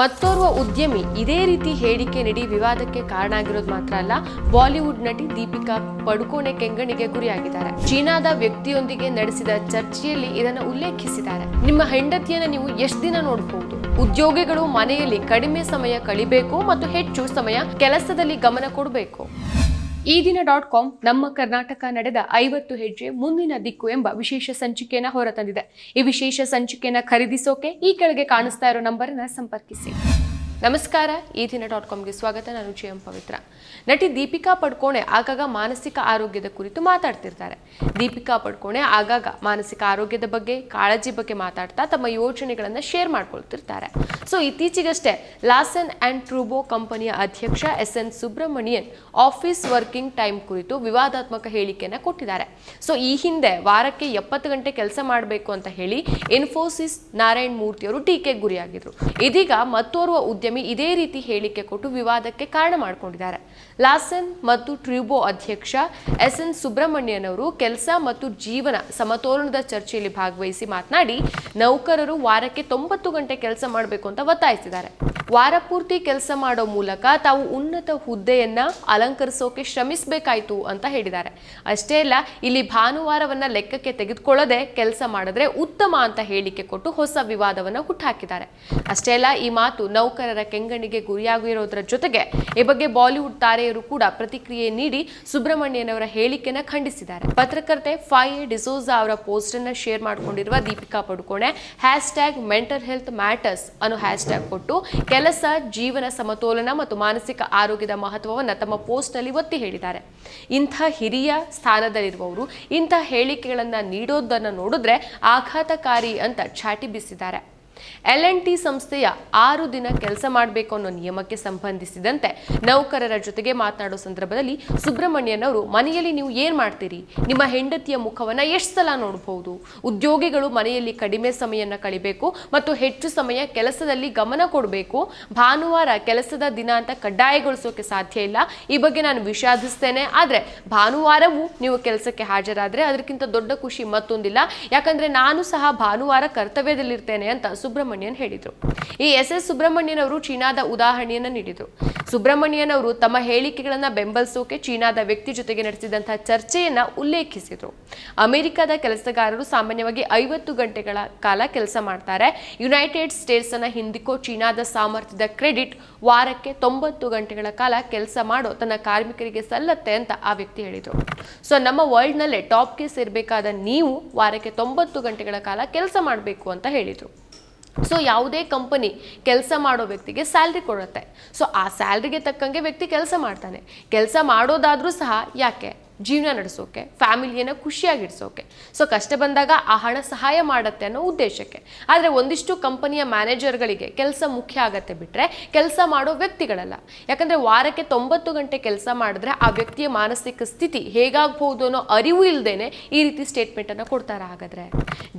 ಮತ್ತೋರ್ವ ಉದ್ಯಮಿ ಇದೇ ರೀತಿ ಹೇಳಿಕೆ ನೀಡಿ ವಿವಾದಕ್ಕೆ ಕಾರಣ ಆಗಿರೋದು ಮಾತ್ರ ಅಲ್ಲ, ಬಾಲಿವುಡ್ ನಟಿ ದೀಪಿಕಾ ಪಡುಕೋಣೆ ಕೆಂಗಣಿಗೆ ಗುರಿಯಾಗಿದ್ದಾರೆ. ಚೀನಾದ ವ್ಯಕ್ತಿಯೊಂದಿಗೆ ನಡೆಸಿದ ಚರ್ಚೆಯಲ್ಲಿ ಇದನ್ನು ಉಲ್ಲೇಖಿಸಿದ್ದಾರೆ. ನಿಮ್ಮ ಹೆಂಡತಿಯನ್ನು ನೀವು ಎಷ್ಟು ದಿನ ನೋಡಬಹುದು? ಉದ್ಯೋಗಿಗಳು ಮನೆಯಲ್ಲಿ ಕಡಿಮೆ ಸಮಯ ಕಳಿಬೇಕು ಮತ್ತು ಹೆಚ್ಚು ಸಮಯ ಕೆಲಸದಲ್ಲಿ ಗಮನ ಕೊಡಬೇಕು. ಈ ದಿನ.com ನಮ್ಮ ಕರ್ನಾಟಕ ನಡೆದ 50 ಹೆಜ್ಜೆ ಮುಂದಿನ ದಿಕ್ಕು ಎಂಬ ವಿಶೇಷ ಸಂಚಿಕೆಯನ್ನು ಹೊರತಂದಿದೆ. ಈ ವಿಶೇಷ ಸಂಚಿಕೆಯನ್ನು ಖರೀದಿಸೋಕೆ ಈ ಕೆಳಗೆ ಕಾಣಿಸ್ತಾ ಇರೋ ನಂಬರನ್ನು ಸಂಪರ್ಕಿಸಿ. ನಮಸ್ಕಾರ, ಈ ದಿನ.comಗೆ ಸ್ವಾಗತ. ನಾನು ಜಿ ಎಂ ಪವಿತ್ರ. ನಟಿ ದೀಪಿಕಾ ಪಡುಕೋಣೆ ಆಗಾಗ ಮಾನಸಿಕ ಆರೋಗ್ಯದ ಕುರಿತು ಮಾತಾಡ್ತಿರ್ತಾರೆ. ದೀಪಿಕಾ ಪಡುಕೋಣೆ ಆಗಾಗ ಮಾನಸಿಕ ಆರೋಗ್ಯದ ಬಗ್ಗೆ, ಕಾಳಜಿ ಬಗ್ಗೆ ಮಾತಾಡ್ತಾ ತಮ್ಮ ಯೋಚನೆಗಳನ್ನು ಶೇರ್ ಮಾಡ್ಕೊಳ್ತಿರ್ತಾರೆ. ಸೊ ಇತ್ತೀಚೆಗಷ್ಟೇ ಲಾರ್ಸನ್ ಅಂಡ್ ಟ್ರೂಬೋ ಕಂಪನಿಯ ಅಧ್ಯಕ್ಷ ಎಸ್.ಎನ್. ಸುಬ್ರಮಣಿಯನ್ ಆಫೀಸ್ ವರ್ಕಿಂಗ್ ಟೈಮ್ ಕುರಿತು ವಿವಾದಾತ್ಮಕ ಹೇಳಿಕೆಯನ್ನು ಕೊಟ್ಟಿದ್ದಾರೆ. ಸೊ ಈ ಹಿಂದೆ ವಾರಕ್ಕೆ 70 ಗಂಟೆ ಕೆಲಸ ಮಾಡಬೇಕು ಅಂತ ಹೇಳಿ ಇನ್ಫೋಸಿಸ್ ನಾರಾಯಣ್ ಮೂರ್ತಿಯವರು ಟೀಕೆಗೆ ಗುರಿಯಾಗಿದ್ರು. ಇದೀಗ ಮತ್ತೋರ್ವ ಉದ್ಯಮಿ ಇದೇ ರೀತಿ ಹೇಳಿಕೆ ಕೊಟ್ಟು ವಿವಾದಕ್ಕೆ ಕಾರಣ ಮಾಡಿಕೊಂಡಿದ್ದಾರೆ. ಲಾರ್ಸನ್ ಮತ್ತು ಟ್ರೂಬೋ ಅಧ್ಯಕ್ಷ ಎಸ್.ಎನ್. ಸುಬ್ರಮಣಿಯನ್ ಅವರು ಕೆಲಸ ಮತ್ತು ಜೀವನ ಸಮತೋಲನದ ಚರ್ಚೆಯಲ್ಲಿ ಭಾಗವಹಿಸಿ ಮಾತನಾಡಿ, ನೌಕರರು ವಾರಕ್ಕೆ 90 ಗಂಟೆ ಕೆಲಸ ಮಾಡಬೇಕು ಅಂತ ಒತ್ತಾಯಿಸಿದ್ದಾರೆ. ವಾರ ಪೂರ್ತಿ ಕೆಲಸ ಮಾಡೋ ಮೂಲಕ ತಾವು ಉನ್ನತ ಹುದ್ದೆಯನ್ನ ಅಲಂಕರಿಸೋಕೆ ಶ್ರಮಿಸಬೇಕಾಯ್ತು ಅಂತ ಹೇಳಿದ್ದಾರೆ. ಅಷ್ಟೇ ಅಲ್ಲ, ಇಲ್ಲಿ ಭಾನುವಾರವನ್ನ ಲೆಕ್ಕಕ್ಕೆ ತೆಗೆದುಕೊಳ್ಳದೆ ಕೆಲಸ ಮಾಡಿದ್ರೆ ಉತ್ತಮ ಅಂತ ಹೇಳಿಕೆ ಕೊಟ್ಟು ಹೊಸ ವಿವಾದವನ್ನ ಹುಟ್ಟುಹಾಕಿದ್ದಾರೆ. ಅಷ್ಟೇ ಅಲ್ಲ, ಈ ಮಾತು ನೌಕರರ ಕೆಂಗಣಿಗೆ ಗುರಿಯಾಗಿರೋದ್ರ ಜೊತೆಗೆ ಈ ಬಗ್ಗೆ ಬಾಲಿವುಡ್ ತಾರೆಯರು ಕೂಡ ಪ್ರತಿಕ್ರಿಯೆ ನೀಡಿ ಸುಬ್ರಮಣ್ಯನ್ ಅವರ ಹೇಳಿಕೆನ ಖಂಡಿಸಿದ್ದಾರೆ. ಪತ್ರಕರ್ತೆ ಫಾಯೆ ಡಿಸೋಜಾ ಅವರ ಪೋಸ್ಟ್ ಅನ್ನ ಶೇರ್ ಮಾಡಿಕೊಂಡಿರುವ Deepika Padukone #mental health matters ಅನ್ನೋ ಹ್ಯಾಶ್ಟ್ಯಾಗ್ ಕೊಟ್ಟು ಕೆಲಸ, ಜೀವನ ಸಮತೋಲನ ಮತ್ತು ಮಾನಸಿಕ ಆರೋಗ್ಯದ ಮಹತ್ವವನ್ನು ತಮ್ಮ ಪೋಸ್ಟ್ ನಲ್ಲಿ ಒತ್ತಿ ಹೇಳಿದ್ದಾರೆ. ಇಂಥ ಹಿರಿಯ ಸ್ಥಾನದಲ್ಲಿರುವವರು ಇಂಥ ಹೇಳಿಕೆಗಳನ್ನ ನೀಡೋದನ್ನ ನೋಡಿದ್ರೆ ಆಘಾತಕಾರಿ ಅಂತ ಚಾಟಿ ಬೀಸಿದ್ದಾರೆ. L&T ಸಂಸ್ಥೆಯ 6 ದಿನ ಕೆಲಸ ಮಾಡಬೇಕು ಅನ್ನೋ ನಿಯಮಕ್ಕೆ ಸಂಬಂಧಿಸಿದಂತೆ ನೌಕರರ ಜೊತೆಗೆ ಮಾತನಾಡೋ ಸಂದರ್ಭದಲ್ಲಿ ಸುಬ್ರಮಣ್ಯನ್ ಅವರು, ಮನೆಯಲ್ಲಿ ನೀವು ಏನ್ ಮಾಡ್ತೀರಿ? ನಿಮ್ಮ ಹೆಂಡತಿಯ ಮುಖವನ್ನ ಎಷ್ಟು ಸಲ ನೋಡಬಹುದು? ಉದ್ಯೋಗಿಗಳು ಮನೆಯಲ್ಲಿ ಕಡಿಮೆ ಸಮಯನ ಕಳಿಬೇಕು ಮತ್ತು ಹೆಚ್ಚು ಸಮಯ ಕೆಲಸದಲ್ಲಿ ಗಮನ ಕೊಡಬೇಕು. ಭಾನುವಾರ ಕೆಲಸದ ದಿನ ಅಂತ ಕಡ್ಡಾಯಗೊಳಿಸೋಕೆ ಸಾಧ್ಯ ಇಲ್ಲ. ಈ ಬಗ್ಗೆ ನಾನು ವಿಷಾದಿಸ್ತೇನೆ. ಆದ್ರೆ ಭಾನುವಾರವೂ ನೀವು ಕೆಲಸಕ್ಕೆ ಹಾಜರಾದ್ರೆ ಅದಕ್ಕಿಂತ ದೊಡ್ಡ ಖುಷಿ ಮತ್ತೊಂದಿಲ್ಲ. ಯಾಕಂದ್ರೆ ನಾನು ಸಹ ಭಾನುವಾರ ಕರ್ತವ್ಯದಲ್ಲಿರ್ತೇನೆ ಅಂತ ಸುಬ್ರಮಣ್ಯನ್ ಹೇಳಿದ್ರು. ಈ ಎಸ್.ಎಸ್. ಸುಬ್ರಮಣ್ಯನ್ ಅವರು ಚೀನಾದ ಉದಾಹರಣೆಯನ್ನ ನೀಡಿದ್ರು. ಸುಬ್ರಮಣ್ಯನ್ ಅವರು ತಮ್ಮ ಹೇಳಿಕೆಗಳನ್ನ ಬೆಂಬಲಿಸೋಕೆ ಚೀನಾದ ವ್ಯಕ್ತಿ ಜೊತೆಗೆ ನಡೆಸಿದಂತಹ ಚರ್ಚೆಯನ್ನ ಉಲ್ಲೇಖಿಸಿದ್ರು. ಅಮೆರಿಕದ ಕೆಲಸಗಾರರು ಸಾಮಾನ್ಯವಾಗಿ 50 ಗಂಟೆಗಳ ಕಾಲ ಕೆಲಸ ಮಾಡ್ತಾರೆ. ಯುನೈಟೆಡ್ ಸ್ಟೇಟ್ಸ್ ಅನ್ನ ಹಿಂದಿಕ್ಕೋ ಚೀನಾದ ಸಾಮರ್ಥ್ಯದ ಕ್ರೆಡಿಟ್ ವಾರಕ್ಕೆ 90 ಗಂಟೆಗಳ ಕಾಲ ಕೆಲಸ ಮಾಡೋ ತನ್ನ ಕಾರ್ಮಿಕರಿಗೆ ಸಲ್ಲತ್ತೆ ಅಂತ ಆ ವ್ಯಕ್ತಿ ಹೇಳಿದ್ರು. ಸೊ ನಮ್ಮ ವರ್ಲ್ಡ್ ನಲ್ಲೇ ಟಾಪ್ಗೆ ಸೇರ್ಬೇಕಾದ ನೀವು ವಾರಕ್ಕೆ 90 ಗಂಟೆಗಳ ಕಾಲ ಕೆಲಸ ಮಾಡಬೇಕು ಅಂತ ಹೇಳಿದ್ರು. ಸೊ ಯಾವುದೇ ಕಂಪನಿ ಕೆಲಸ ಮಾಡೋ ವ್ಯಕ್ತಿಗೆ ಸ್ಯಾಲ್ರಿ ಕೊಡುತ್ತೆ. ಸೊ ಆ ಸ್ಯಾಲ್ರಿಗೆ ತಕ್ಕಂಗೆ ವ್ಯಕ್ತಿ ಕೆಲಸ ಮಾಡ್ತಾನೆ. ಕೆಲಸ ಮಾಡೋದಾದ್ರೂ ಸಹ ಯಾಕೆ? ಜೀವನ ನಡೆಸೋಕೆ, ಫ್ಯಾಮಿಲಿಯನ್ನು ಖುಷಿಯಾಗಿಡ್ಸೋಕೆ. ಸೊ ಕಷ್ಟ ಬಂದಾಗ ಆ ಹಣ ಸಹಾಯ ಮಾಡುತ್ತೆ ಅನ್ನೋ ಉದ್ದೇಶಕ್ಕೆ. ಆದರೆ ಒಂದಿಷ್ಟು ಕಂಪನಿಯ ಮ್ಯಾನೇಜರ್ಗಳಿಗೆ ಕೆಲಸ ಮುಖ್ಯ ಆಗತ್ತೆ ಬಿಟ್ರೆ ಕೆಲಸ ಮಾಡೋ ವ್ಯಕ್ತಿಗಳಲ್ಲ. ಯಾಕಂದ್ರೆ ವಾರಕ್ಕೆ 90 ಗಂಟೆ ಕೆಲಸ ಮಾಡಿದ್ರೆ ಆ ವ್ಯಕ್ತಿಯ ಮಾನಸಿಕ ಸ್ಥಿತಿ ಹೇಗಾಗಬಹುದು ಅನ್ನೋ ಅರಿವು ಇಲ್ಲದೇನೆ ಈ ರೀತಿ ಸ್ಟೇಟ್ಮೆಂಟ್ ಅನ್ನು ಕೊಡ್ತಾರೆ. ಹಾಗಾದ್ರೆ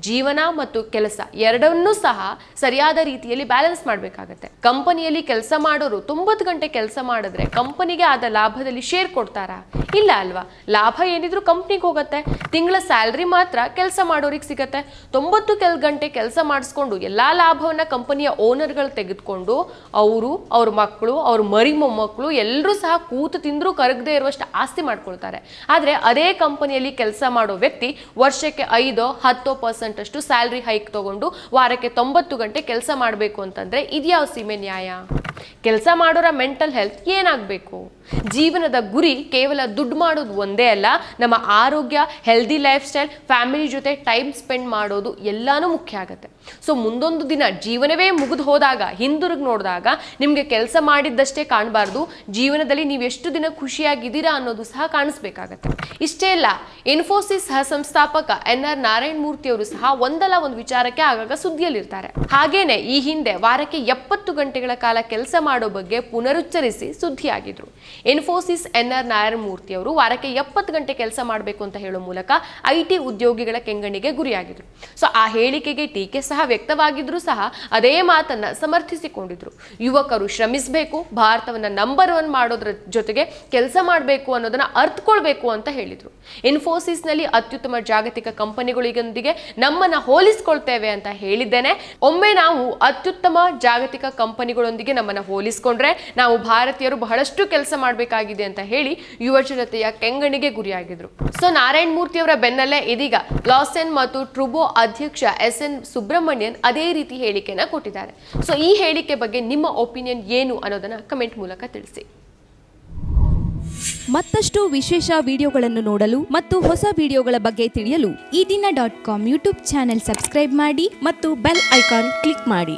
ಜೀವನ ಮತ್ತು ಕೆಲಸ ಎರಡನ್ನೂ ಸಹ ಸರಿಯಾದ ರೀತಿಯಲ್ಲಿ ಬ್ಯಾಲೆನ್ಸ್ ಮಾಡಬೇಕಾಗತ್ತೆ. ಕಂಪನಿಯಲ್ಲಿ ಕೆಲಸ ಮಾಡೋರು 90 ಗಂಟೆ ಕೆಲಸ ಮಾಡಿದ್ರೆ ಕಂಪನಿಗೆ ಆದ ಲಾಭದಲ್ಲಿ ಶೇರ್ ಕೊಡ್ತಾರಾ? ಇಲ್ಲ ಅಲ್ವಾ? ಲಾಭ ಏನಿದ್ರು ಕಂಪ್ನಿಗೆ ಹೋಗುತ್ತೆ. ತಿಂಗಳ ಸ್ಯಾಲ್ರಿ ಮಾತ್ರ ಕೆಲಸ ಮಾಡೋರಿಗೆ ಸಿಗತ್ತೆ. 90 ಗಂಟೆ ಕೆಲಸ ಮಾಡಿಸ್ಕೊಂಡು ಎಲ್ಲಾ ಲಾಭವನ್ನ ಕಂಪನಿಯ ಓನರ್ಗಳು ತೆಗೆದುಕೊಂಡು ಅವ್ರ ಮಕ್ಕಳು, ಅವ್ರ ಮರಿ ಮೊಮ್ಮಕ್ಕಳು ಎಲ್ಲರೂ ಸಹ ಕೂತು ತಿಂದ್ರು ಕರಗದೆ ಇರುವಷ್ಟು ಆಸ್ತಿ ಮಾಡ್ಕೊಳ್ತಾರೆ. ಆದ್ರೆ ಅದೇ ಕಂಪನಿಯಲ್ಲಿ ಕೆಲಸ ಮಾಡೋ ವ್ಯಕ್ತಿ ವರ್ಷಕ್ಕೆ 5-10% ಅಷ್ಟು ಸ್ಯಾಲ್ರಿ ಹೈಕ್ ತಗೊಂಡು ವಾರಕ್ಕೆ 90 ಗಂಟೆ ಕೆಲಸ ಮಾಡಬೇಕು ಅಂತಂದ್ರೆ ಇದ್ಯಾವ ಸೀಮೆ ನ್ಯಾಯ? ಕೆಲಸ ಮಾಡೋರ ಮೆಂಟಲ್ ಹೆಲ್ತ್ ಏನಾಗಬೇಕು? ಜೀವನದ ಗುರಿ ಕೇವಲ ದುಡ್ಡು ಮಾಡೋದು ಒಂದೇ ಅಲ್ಲ, ನಮ್ಮ ಆರೋಗ್ಯ, ಹೆಲ್ದಿ ಲೈಫ್ ಸ್ಟೈಲ್, ಫ್ಯಾಮಿಲಿ ಜೊತೆ ಟೈಮ್ ಸ್ಪೆಂಡ್ ಮಾಡೋದು ಎಲ್ಲಾನು ಮುಖ್ಯ ಆಗುತ್ತೆ. ಸೊ ಮುಂದೊಂದು ದಿನ ಜೀವನವೇ ಮುಗಿದು ಹೋದಾಗ ಹಿಂದಿರುಗಿ ನೋಡಿದಾಗ ನಿಮಗೆ ಕೆಲಸ ಮಾಡಿದ್ದಷ್ಟೇ ಕಾಣಬಾರ್ದು, ಜೀವನದಲ್ಲಿ ನೀವು ಎಷ್ಟು ದಿನ ಖುಷಿಯಾಗಿದ್ದೀರಾ ಅನ್ನೋದು ಸಹ ಕಾಣಿಸ್ಬೇಕಾಗತ್ತೆ. ಇಷ್ಟೇ ಅಲ್ಲ, ಇನ್ಫೋಸಿಸ್ ಸಹ ಸಂಸ್ಥಾಪಕ N.R. ನಾರಾಯಣ್ ಮೂರ್ತಿ ಅವರು ಸಹ ಒಂದಲ್ಲ ಒಂದು ವಿಚಾರಕ್ಕೆ ಆಗಾಗ ಸುದ್ದಿಯಲ್ಲಿರ್ತಾರೆ. ಹಾಗೇನೆ ಈ ಹಿಂದೆ ವಾರಕ್ಕೆ 70 ಗಂಟೆಗಳ ಕಾಲ ಕೆಲಸ ಮಾಡೋ ಬಗ್ಗೆ ಪುನರುಚ್ಚರಿಸಿ ಸುದ್ದಿಯಾಗಿದ್ರು. ಇನ್ಫೋಸಿಸ್ ಎನ್ಆರ್ ನಾರಾಯಣಮೂರ್ತಿ ಅವರು ವಾರಕ್ಕೆ 70 ಗಂಟೆ ಕೆಲಸ ಮಾಡಬೇಕು ಅಂತ ಹೇಳೋ ಮೂಲಕ ಐಟಿ ಉದ್ಯೋಗಿಗಳ ಕೆಂಗಣ್ಣಿಗೆ ಗುರಿಯಾಗಿದ್ರು. ಸೊ ಆ ಹೇಳಿಕೆಗೆ ಟೀಕೆ ಸಹ ವ್ಯಕ್ತವಾಗಿದ್ರು ಸಹ ಅದೇ ಮಾತನ್ನ ಸಮರ್ಥಿಸಿಕೊಂಡಿದ್ರು. ಯುವಕರು ಶ್ರಮಿಸಬೇಕು, ಭಾರತವನ್ನ ನಂಬರ್ 1 ಮಾಡೋದ್ರ ಜೊತೆಗೆ ಕೆಲಸ ಮಾಡಬೇಕು ಅನ್ನೋದನ್ನ ಅರ್ಥಕೊಳ್ಬೇಕು ಅಂತ ಹೇಳಿದ್ರು. ಇನ್ಫೋಸಿಸ್ ನಲ್ಲಿ ಅತ್ಯುತ್ತಮ ಜಾಗತಿಕ ಕಂಪನಿಗಳೊಂದಿಗೆ ನಮ್ಮನ್ನ ಹೋಲಿಸಿಕೊಳ್ತೇವೆ ಅಂತ ಹೇಳಿದ್ದೇನೆ. ಒಮ್ಮೆ ನಾವು ಅತ್ಯುತ್ತಮ ಜಾಗತಿಕ ಕಂಪನಿಗಳೊಂದಿಗೆ ನಮ್ಮನ್ನ ಹೋಲಿಸಿಕೊಂಡ್ರೆ ನಾವು ಭಾರತೀಯರು ಬಹಳಷ್ಟು ಕೆಲಸ ಮಾಡಬೇಕಾಗಿದೆ ಅಂತ ಹೇಳಿ ಯುವ ಜನತೆಯ ಕೆಂಗಣ್ಣಿಗೆ ಗುರಿಯಾಗಿದ್ರು. ಸೊ ನಾರಾಯಣಮೂರ್ತಿ ಅವರ ಬೆನ್ನಲ್ಲೇ ಇದೀಗ ಲಾಸೆನ್ ಮತ್ತು ಟ್ರುಬೋ ಅಧ್ಯಕ್ಷ SN ಸುಬ್ರಹ್ಮಣ್ಯನ್ ಅದೇ ರೀತಿ ಹೇಳಿಕೆನ ಕೊಟ್ಟಿದ್ದಾರೆ. ಸೊ ಈ ಹೇಳಿಕೆ ಬಗ್ಗೆ ನಿಮ್ಮ ಒಪಿನಿಯನ್ ಏನು ಅನ್ನೋದನ್ನ ಕಮೆಂಟ್ ಮೂಲಕ ತಿಳಿಸಿ. ಮತ್ತಷ್ಟು ವಿಶೇಷ ವಿಡಿಯೋಗಳನ್ನು ನೋಡಲು ಮತ್ತು ಹೊಸ ವಿಡಿಯೋಗಳ ಬಗ್ಗೆ ತಿಳಿಯಲು ಈ ದಿನ .com ಯೂಟ್ಯೂಬ್ ಚಾನೆಲ್ ಸಬ್ಸ್ಕ್ರೈಬ್ ಮಾಡಿ ಮತ್ತು ಬೆಲ್ ಐಕಾನ್ ಕ್ಲಿಕ್ ಮಾಡಿ.